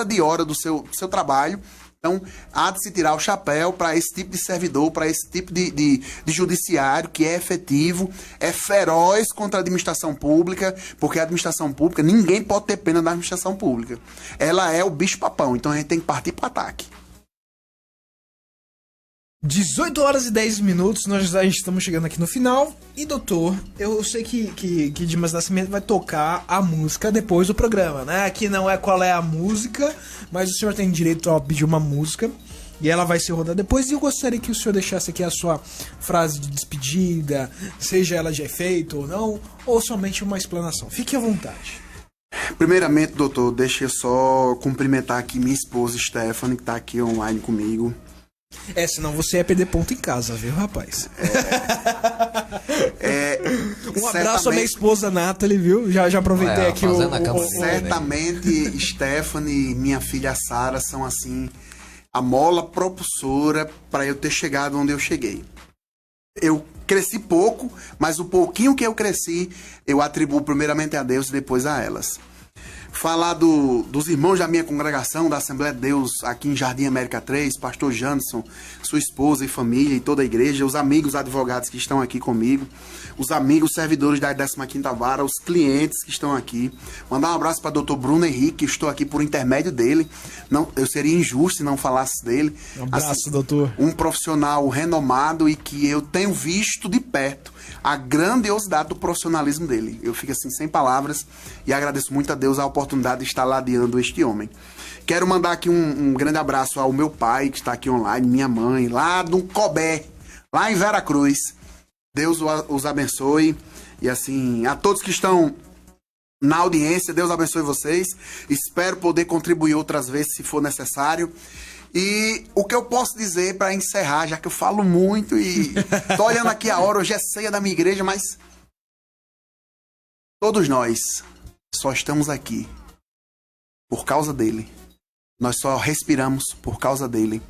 de hora do seu trabalho. Então, há de se tirar o chapéu para esse tipo de servidor, para esse tipo de judiciário que é efetivo, é feroz contra a administração pública, porque a administração pública, ninguém pode ter pena da administração pública. Ela é o bicho-papão, então a gente tem que partir para o ataque. 18 horas e 10 minutos, nós já estamos chegando aqui no final. E doutor, eu sei que Dimas Nascimento vai tocar a música depois do programa, né? Aqui não é qual é a música, mas o senhor tem direito a pedir uma música e ela vai ser rodada depois. E eu gostaria que o senhor deixasse aqui a sua frase de despedida, seja ela de efeito ou não, ou somente uma explanação. Fique à vontade. Primeiramente, doutor, deixa eu só cumprimentar aqui minha esposa Stephanie, que está aqui online comigo. Senão você ia perder ponto em casa, viu, rapaz? Um abraço à minha esposa Nathalie, viu? Já aproveitei aqui certamente Stephanie e minha filha Sara são assim a mola propulsora para eu ter chegado onde eu cheguei. Eu cresci pouco, mas o pouquinho que eu cresci eu atribuo primeiramente a Deus e depois a elas. Falar dos irmãos da minha congregação, da Assembleia de Deus aqui em Jardim América 3, pastor Janderson, sua esposa e família e toda a igreja, os amigos advogados que estão aqui comigo, os amigos servidores da 15ª Vara, os clientes que estão aqui. Mandar um abraço para o Dr. Bruno Henrique, estou aqui por intermédio dele. Não, eu seria injusto se não falasse dele. Um abraço, assim, doutor. Um profissional renomado e que eu tenho visto de perto a grandiosidade do profissionalismo dele. Eu fico assim sem palavras e agradeço muito a Deus a oportunidade de estar ladeando este homem. Quero mandar aqui um grande abraço ao meu pai que está aqui online, minha mãe, lá do Cobé, lá em Veracruz. Deus os abençoe e assim, a todos que estão na audiência, Deus abençoe vocês. Espero poder contribuir outras vezes se for necessário. E o que eu posso dizer para encerrar, já que eu falo muito e tô olhando aqui a hora, hoje é ceia da minha igreja, mas todos nós só estamos aqui por causa dele. Nós só respiramos por causa dele.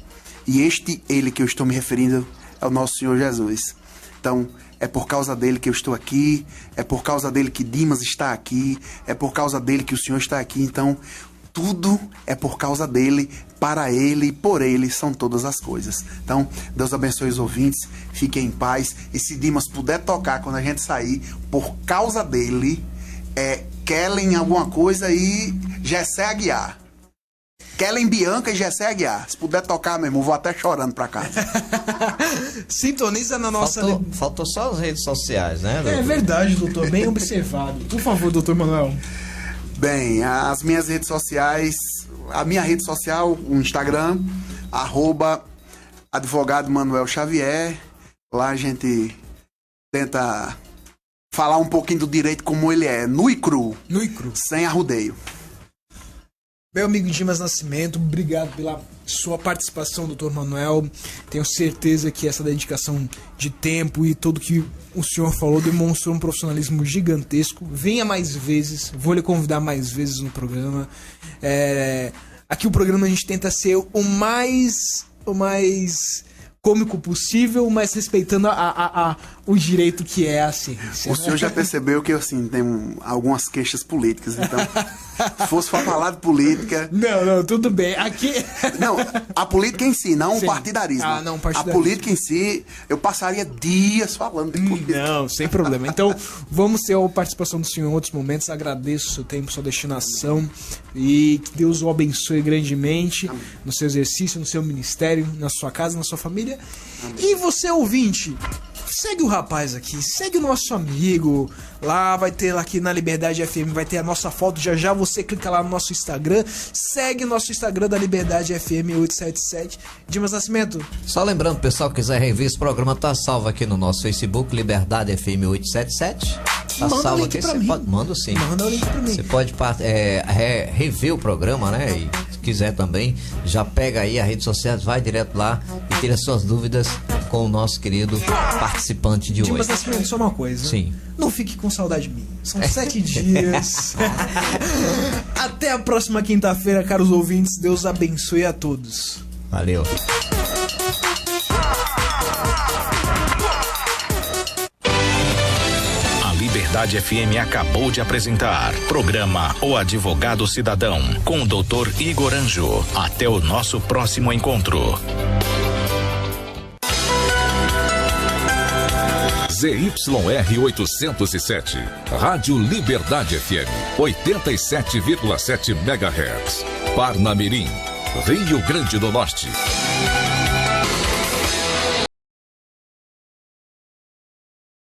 E ele que eu estou me referindo é o nosso Senhor Jesus. Então, é por causa dele que eu estou aqui, é por causa dele que Dimas está aqui, é por causa dele que o Senhor está aqui. Então, tudo é por causa dele, para ele e por ele são todas as coisas. Então, Deus abençoe os ouvintes, fiquem em paz. E se Dimas puder tocar quando a gente sair, por causa dele, Kellen alguma coisa e Gessé Aguiar. Kellen Bianca e Gessé Aguiar. Se puder tocar, meu irmão, vou até chorando pra casa. Sintoniza na nossa... Faltou só as redes sociais, né, doutor? É verdade, doutor, bem observado. Por favor, doutor Manuel. Bem, as minhas redes sociais, a minha rede social, o Instagram, @advogado Manuel Xavier. Lá a gente tenta falar um pouquinho do direito como ele é, nu e cru. Sem arrudeio. Meu amigo Dimas Nascimento, obrigado pela sua participação, doutor Manuel. Tenho certeza que essa dedicação de tempo e tudo que o senhor falou demonstrou um profissionalismo gigantesco. Venha mais vezes, vou lhe convidar mais vezes no programa. Aqui o programa a gente tenta ser o mais cômico possível, mas respeitando o direito que é a ciência. O senhor já percebeu que assim, tem algumas queixas políticas, então se fosse para falar de política... Não, tudo bem. Aqui... Não, a política em si, não o partidarismo. Não, partidarismo. A política em si, eu passaria dias falando de política. Não, sem problema. Então, vamos ter a participação do senhor em outros momentos. Agradeço o seu tempo, sua destinação e que Deus o abençoe grandemente. Amém. No seu exercício, no seu ministério, na sua casa, na sua família. Amém. E você, ouvinte, segue o rapaz aqui, segue o nosso amigo. Lá vai ter, aqui na Liberdade FM, vai ter a nossa foto. Já você clica lá no nosso Instagram. Segue o nosso Instagram da Liberdade FM 877. Dimas Nascimento. Só lembrando, pessoal, que quiser rever esse programa, tá salvo aqui no nosso Facebook, Liberdade FM 877. Tá manda salvo o link aqui. Pra mim. Manda sim. Manda o link pra mim. Você pode rever o programa, né? E se quiser também, já pega aí a rede social, vai direto lá e tira suas dúvidas com o nosso querido participante de hoje. Dimas Nascimento, só uma coisa. Sim. Não fique com saudade minha. São 7 dias. Até a próxima quinta-feira, caros ouvintes. Deus abençoe a todos. Valeu. Liberdade FM acabou de apresentar programa O Advogado Cidadão com o Dr. Igor Anjo. Até o nosso próximo encontro. ZYR 807, Rádio Liberdade FM, 87,7 MHz, Parnamirim, Rio Grande do Norte.